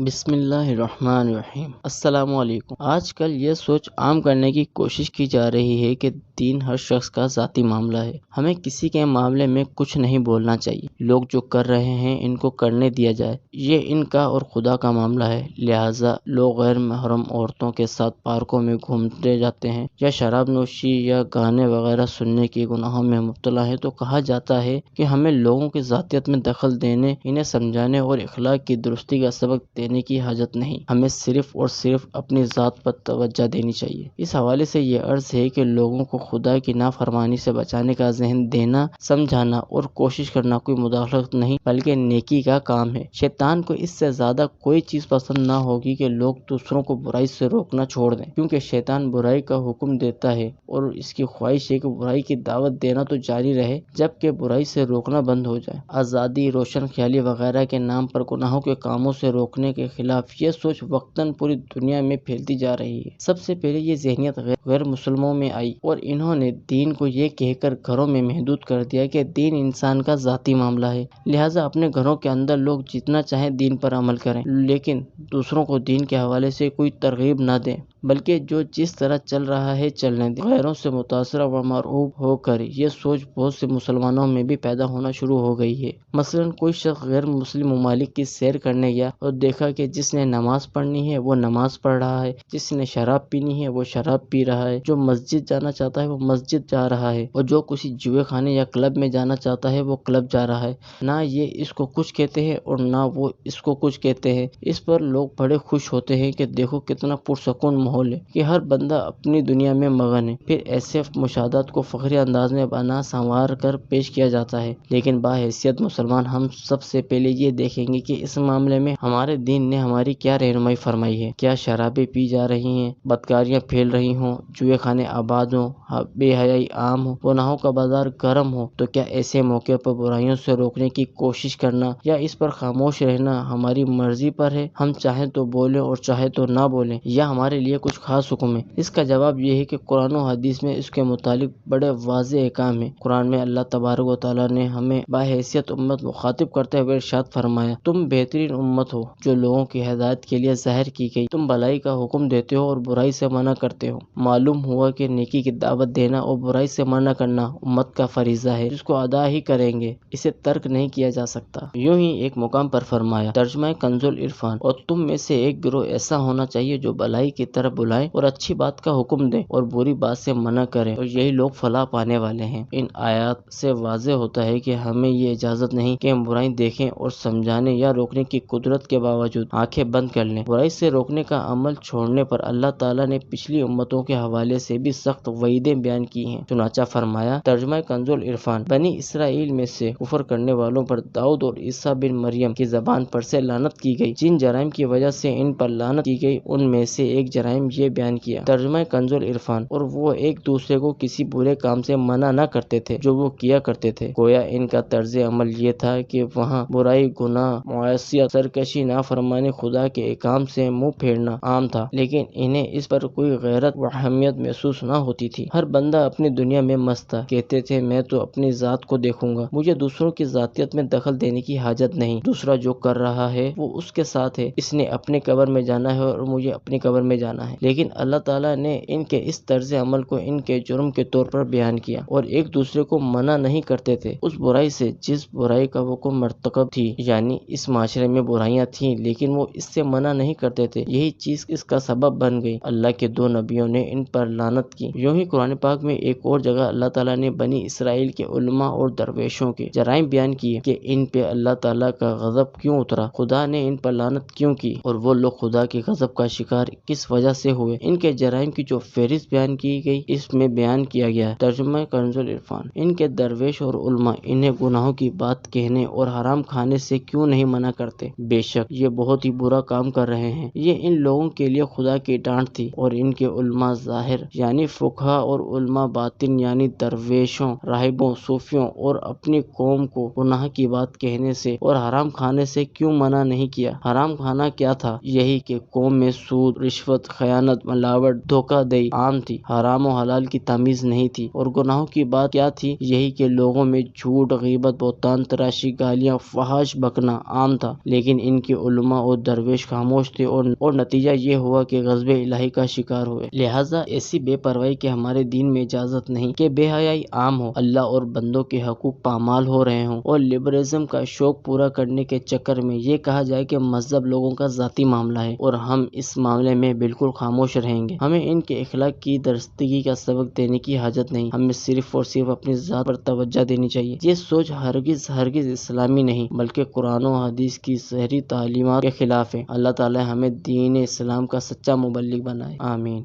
بسم اللہ الرحمن الرحیم۔ السلام علیکم۔ آج کل یہ سوچ عام کرنے کی کوشش کی جا رہی ہے کہ دین ہر شخص کا ذاتی معاملہ ہے، ہمیں کسی کے معاملے میں کچھ نہیں بولنا چاہیے، لوگ جو کر رہے ہیں ان کو کرنے دیا جائے، یہ ان کا اور خدا کا معاملہ ہے، لہٰذا لوگ غیر محرم عورتوں کے ساتھ پارکوں میں گھومتے جاتے ہیں یا شراب نوشی یا گانے وغیرہ سننے کے گناہوں میں مبتلا ہیں تو کہا جاتا ہے کہ ہمیں لوگوں کی ذاتیت میں دخل دینے، انہیں سمجھانے اور اخلاق کی درستی کا سبق دینے کی حاجت نہیں، ہمیں صرف اور صرف اپنی ذات پر توجہ دینی چاہیے۔ اس حوالے سے یہ عرض ہے کہ لوگوں کو خدا کی نافرمانی سے بچانے کا ذہن دینا، سمجھانا اور کوشش کرنا کوئی مداخلت نہیں بلکہ نیکی کا کام ہے۔ شیطان کو اس سے زیادہ کوئی چیز پسند نہ ہوگی کہ لوگ دوسروں کو برائی سے روکنا چھوڑ دیں، کیونکہ شیطان برائی کا حکم دیتا ہے اور اس کی خواہش ہے کہ برائی کی دعوت دینا تو جاری رہے جبکہ برائی سے روکنا بند ہو جائے۔ آزادی، روشن خیالی وغیرہ کے نام پر گناہوں کے کاموں سے روکنے کے خلاف یہ سوچ وقتاً پوری دنیا میں پھیلتی جا رہی ہے۔ سب سے پہلے یہ ذہنیت غیر مسلموں میں آئی اور انہوں نے دین کو یہ کہہ کر گھروں میں محدود کر دیا کہ دین انسان کا ذاتی معاملہ ہے، لہٰذا اپنے گھروں کے اندر لوگ جتنا چاہیں دین پر عمل کریں لیکن دوسروں کو دین کے حوالے سے کوئی ترغیب نہ دیں، بلکہ جو جس طرح چل رہا ہے چلنے دیں۔ غیروں سے متاثرہ و مرعوب ہو کر یہ سوچ بہت سے مسلمانوں میں بھی پیدا ہونا شروع ہو گئی ہے۔ مثلاً کوئی شخص غیر مسلم ممالک کی سیر کرنے گیا اور دیکھا کہ جس نے نماز پڑھنی ہے وہ نماز پڑھ رہا ہے، جس نے شراب پینی ہے وہ شراب پی رہا ہے، جو مسجد جانا چاہتا ہے وہ مسجد جا رہا ہے اور جو کسی جوئے خانے یا کلب میں جانا چاہتا ہے وہ کلب جا رہا ہے۔ نہ یہ اس کو کچھ کہتے ہیں اور نہ وہ اس کو کچھ کہتے ہیں۔ اس پر لوگ بڑے خوش ہوتے ہیں کہ دیکھو کتنا پرسکون ماحول ہے کہ ہر بندہ اپنی دنیا میں مگن ہے۔ پھر ایسے مشاہدات کو فخری انداز میں بنا سنوار کر پیش کیا جاتا ہے، لیکن باحیثیت مسلمان ہم سب سے پہلے یہ دیکھیں گے کہ اس معاملے میں ہمارے دین نے ہماری کیا رہنمائی فرمائی ہے۔ کیا شرابیں پی جا رہی ہیں، بدکاریاں پھیل رہی ہوں، جوئے خانے آباد ہوں، بے حیائی عام ہو، گناہوں کا بازار گرم ہو، تو کیا ایسے موقع پر برائیوں سے روکنے کی کوشش کرنا یا اس پر خاموش رہنا ہماری مرضی پر ہے؟ ہم چاہیں تو بولیں اور چاہے تو نہ بولیں، یا ہمارے لیے کچھ خاص حکم ہے؟ اس کا جواب یہ ہے کہ قرآن و حدیث میں اس کے متعلق بڑے واضح احکام ہیں۔ قرآن میں اللہ تبارک و تعالیٰ نے ہمیں باحیثیت امت مخاطب کرتے ہوئے ارشاد فرمایا، تم بہترین امت ہو جو لوگوں کی ہدایت کے لیے ظاہر کی گئی، تم بھلائی کا حکم دیتے ہو اور برائی سے منع کرتے ہو۔ معلوم ہوا کہ نیکی کی دعوت دینا اور برائی سے منع کرنا امت کا فریضہ ہے جس کو ادا ہی کریں گے، اسے ترک نہیں کیا جا سکتا۔ یوں ہی ایک مقام پر فرمایا، ترجمہ کنز العرفان، اور تم میں سے ایک گروہ ایسا ہونا چاہیے جو بھلائی کی طرف بلائے اور اچھی بات کا حکم دے اور بری بات سے منع کرے، اور یہی لوگ فلاح پانے والے ہیں۔ ان آیات سے واضح ہوتا ہے کہ ہمیں یہ اجازت نہیں کہ ہم برائی دیکھیں اور سمجھانے یا روکنے کی قدرت کے باوجود آنکھیں بند کر لیں۔ برائی سے روکنے کا عمل چھوڑنے پر اللہ تعالیٰ نے پچھلی امتوں کے حوالے سے بھی سخت وعیدیں بیان کی ہیں۔ چنانچہ فرمایا، ترجمہ کنز العرفان، بنی اسرائیل میں سے کفر کرنے والوں پر داؤد اور عیسیٰ بن مریم کی زبان پر سے لعنت کی گئی۔ جن جرائم کی وجہ سے ان پر لعنت کی گئی ان میں سے ایک جرائم یہ بیان کیا، ترجمہ کنز العرفان، اور وہ ایک دوسرے کو کسی برے کام سے منع نہ کرتے تھے جو وہ کیا کرتے تھے، گویا ان کا طرز عمل یہ تھا کہ وہاں برائی، گناہ، معصیت، سرکشی، نافرمانی خدا کے احکام سے منہ پھیرنا عام تھا، لیکن انہیں اس پر کوئی غیرت و اہمیت محسوس نہ ہوتی تھی۔ ہر بندہ اپنی دنیا میں مست تھا، کہتے تھے میں تو اپنی ذات کو دیکھوں گا، مجھے دوسروں کی ذاتیت میں دخل دینے کی حاجت نہیں، دوسرا جو کر رہا ہے وہ اس کے ساتھ ہے، اس نے اپنے قبر میں جانا ہے اور مجھے اپنی قبر میں جانا ہے۔ لیکن اللہ تعالیٰ نے ان کے اس طرز عمل کو ان کے جرم کے طور پر بیان کیا اور ایک دوسرے کو منع نہیں کرتے تھے اس برائی سے جس برائی کا وہ کو مرتکب تھی، یعنی اس معاشرے میں برائیاں تھیں لیکن وہ اس سے منع نہیں کرتے تھے، یہی چیز اس کا سبب بن گئی۔ اللہ کے دو نبیوں نے ان پر لعنت کی۔ یوں ہی قرآن پاک میں ایک اور جگہ اللہ تعالیٰ نے بنی اسرائیل کے علماء اور درویشوں کے جرائم بیان کیے کہ ان پہ اللہ تعالیٰ کا غضب کیوں اترا، خدا نے ان پر لعنت کیوں کی اور وہ لوگ خدا کے غضب کا شکار کس وجہ سے ہوئے۔ ان کے جرائم کی جو فہرست بیان کی گئی اس میں بیان کیا گیا ہے، ترجمہ کنز العرفان، ان کے درویش اور علماء انہیں گناہوں کی بات کہنے اور حرام کھانے سے کیوں نہیں منع کرتے، بے شک یہ بہت ہی برا کام کر رہے ہیں۔ یہ ان لوگوں کے لیے خدا کی ڈانٹ تھی اور ان کے علماء ظاہر یعنی فقہا اور علماء باطن یعنی درویشوں، راہبوں، صوفیوں اور اپنی قوم کو گناہ کی بات کہنے سے اور حرام کھانے سے کیوں منع نہیں کیا۔ حرام کھانا کیا تھا؟ یہی کہ قوم میں سود، رشوت، خیانت، ملاوٹ، دھوکہ دہی عام تھی۔ حرام و حلال کی تمیز نہیں تھی، اور گناہوں کی بات کیا تھی؟ یہی کہ لوگوں میں جھوٹ، غیبت، بہتان تراشی، گالیاں، فحش بکنا عام تھا، لیکن ان کے علماء اور درویش خاموش تھے، اور نتیجہ یہ ہوا کہ غضب الہی کا شکار ہوئے۔ لہٰذا ایسی بے پرواہی کے ہمارے دین میں اجازت نہیں کہ بے حیائی عام ہو، اللہ اور بندوں کے حقوق پامال ہو رہے ہوں، اور لبرلزم کا شوق پورا کرنے کے چکر میں یہ کہا جائے کہ مذہب لوگوں کا ذاتی معاملہ ہے، اور ہم اس معاملے میں بالکل خاموش رہیں گے۔ ہمیں ان کے اخلاق کی درستگی کا سبق دینے کی حاجت نہیں، ہمیں صرف اور صرف اپنی ذات پر توجہ دینی چاہیے۔ یہ سوچ ہرگز اسلامی نہیں، بلکہ قرآن و حدیث کی صحیح تعلیمات کے خلاف ہے۔ اللہ تعالی ہمیں دین اسلام کا سچا مبلغ بنائے، آمین۔